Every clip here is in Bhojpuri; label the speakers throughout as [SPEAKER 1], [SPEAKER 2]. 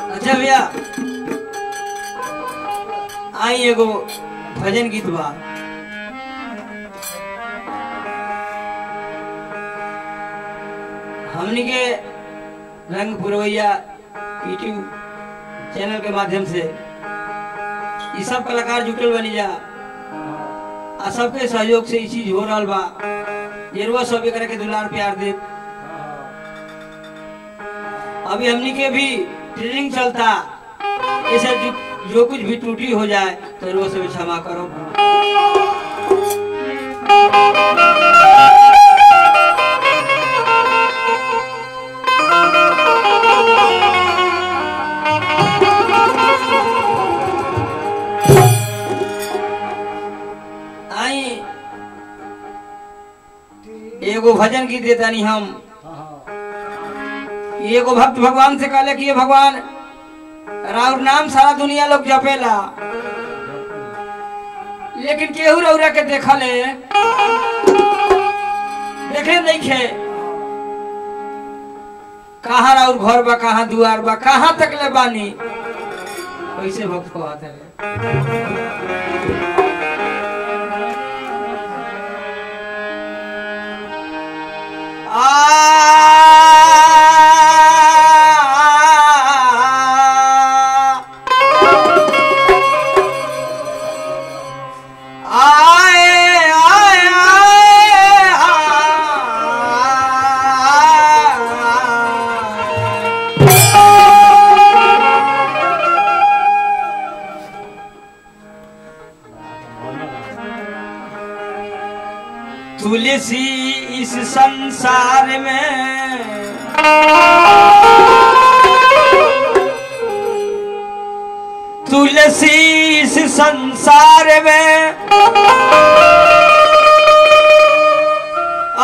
[SPEAKER 1] अच्छा भैया आई एगो भजन गीत बा। हमनी के रंग पुरवैया यूट्यूब चैनल के माध्यम से ये सब कलाकार जुटल बनी जा आ सबके सहयोग से ये चीज हो रहा बा। जरूर सब एक के दुलार प्यार दे। अभी हमनी के भी ट्रेनिंग चलता, ऐसे जो कुछ भी त्रुटि हो जाए तो रोज से क्षमा करो। आई एगो भजन गीत देता नहीं हम। एगो भक्त भगवान से कहले कि ये भगवान राउर नाम सारा दुनिया लोग जपेला, लेकिन केहू रौरा के देखले देखे नहीं खे। कहाँ राउर घर बा, कहाँ दुआर बा, कहाँ तक ले बानी, कैसे भक्त को आते हैं। तुलसी इस संसार में तुलसी इस संसार में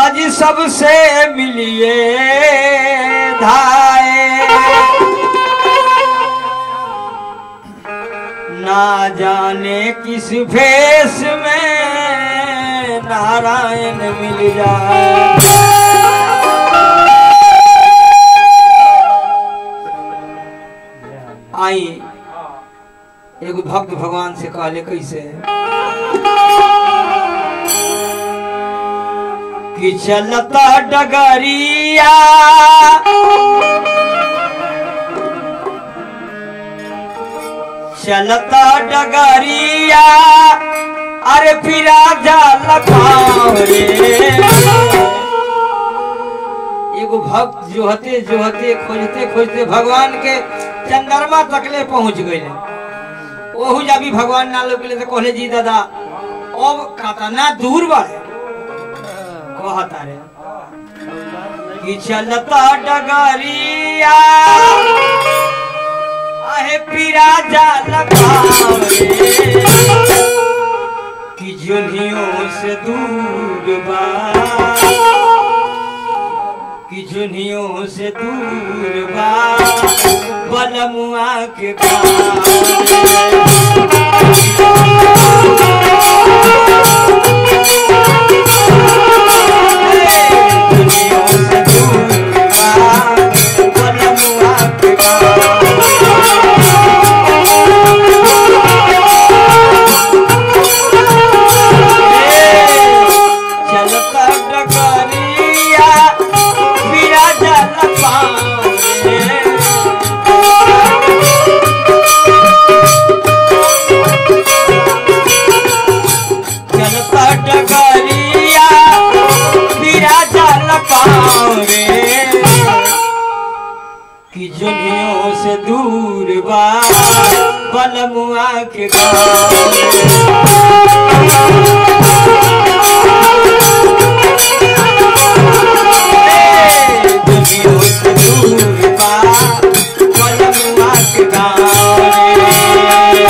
[SPEAKER 1] आज सबसे मिलिए धाए। ना जाने किस भेष में नारायण मिल जाए। आई एगो भक्त भगवान से कहले कैसे कि चलता डगरिया चलता डगरिया अरे फिरा जाला पाँव रे। एगो भक्त जोहते जोहते खोजते खोजते भगवान के चंद्रमा तकले पहुंच गए। ओहू जा भी भगवान ना लोग तो कहले जी दादा अब कतना दूर बारे कहता रे कि चलता डगरिया आहे फिरा जाला पाँव रे। कि जुनियों से दूर बा, कि जुनियों से दूर बा बलमुआ के जुनियों से दूर बा बलमुआ के चलता डगरिया फिरा जाला पाँव रे। चलता डगरिया फिरा जाला पाँव रे। कि जुनियों से दूर बा बलमुआ के गाँव दुनियों से दूर बा बलमुआ के गाँव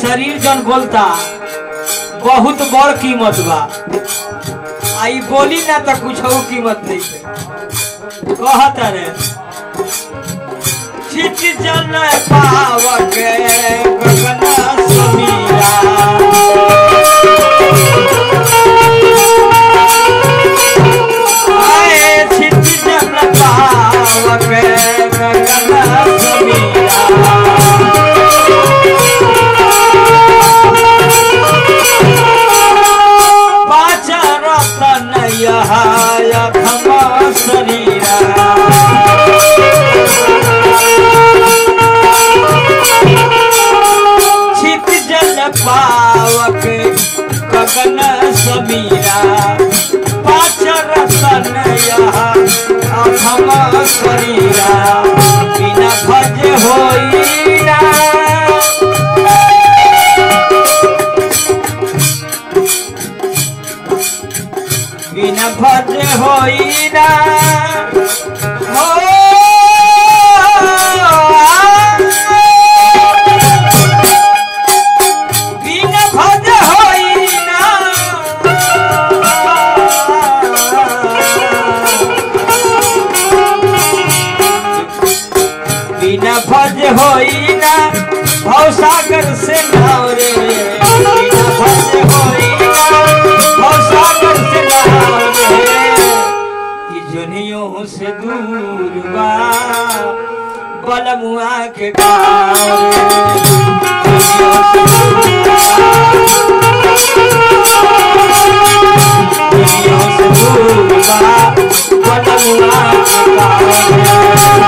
[SPEAKER 1] शरीर जन बोलता बहुत बड़ कीमत बा। आई बोली ना तो कुछ हो कीमत नहीं है। कहता रे छिच जन पावक गगन समीरा आए छिच जन पावक गगन समीरा शरीरा छित जल पावक गगन समीरा पाँच रतन अथम शरीरा बिना भज होइना बिना भज होइना हो बिना भज होइना बिना भज होइना भवसागर से नाव रे बिना भज होइना भवसागर से जुनियों से दूर बा बलमुआ के गाँव जुनियों से दूर बा बलमुआ के गाँव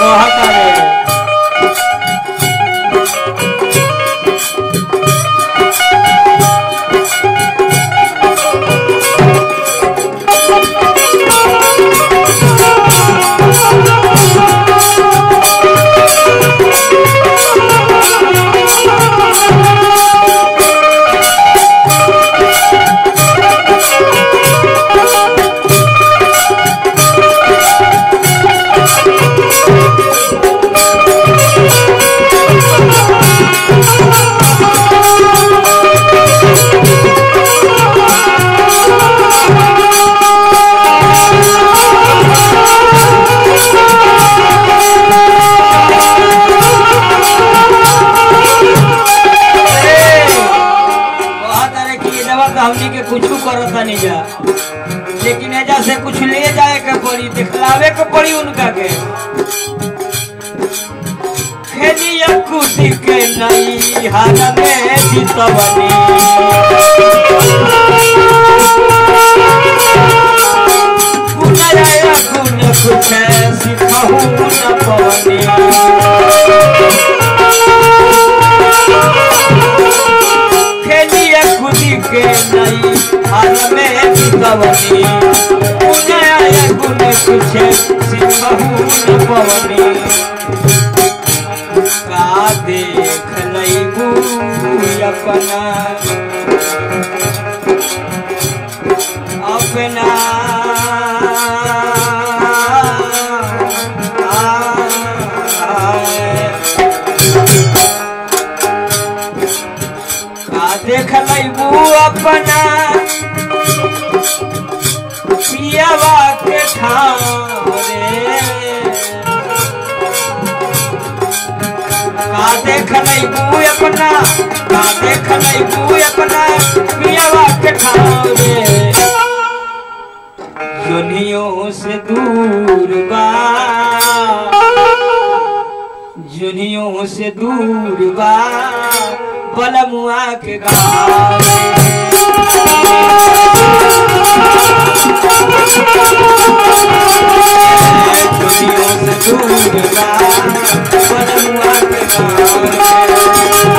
[SPEAKER 1] कहता रे हमनी के कुछ करता नहीं जा, लेकिन एजा से कुछ ले जाए के पड़ी, दिखलावे के पड़ी उनका के। खेलिया कूद के नहीं हाल में जीतवनी गुनाया गुन कुछ सिखहु न पवनी खेलिया कूद के नहीं हाल में जीतवनी गुनाया गुन कुछ सिखहु न पवनी का देख लैबू अपना अपना का देख लैबू अपना पियावा के ठाव रे का देख लैबू अपना का देख लैबू अपना पियावा के ठाव रे जुनियों से दूर बा जुनियों से दूर बा बलमुआ के गाँव जुनियों से दूर बा बलमुआ के गाँव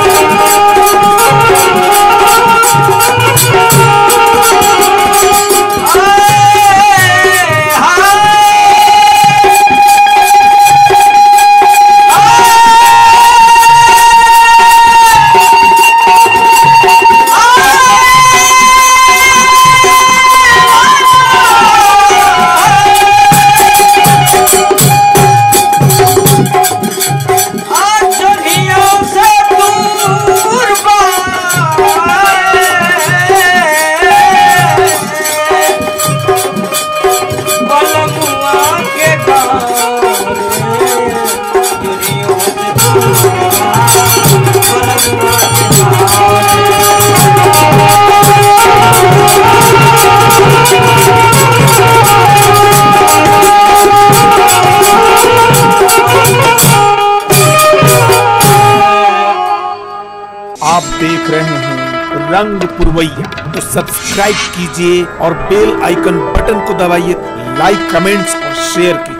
[SPEAKER 2] रंग पुरवैया। तो सब्सक्राइब कीजिए और बेल आइकन बटन को दबाइए, लाइक कमेंट्स और शेयर कीजिए।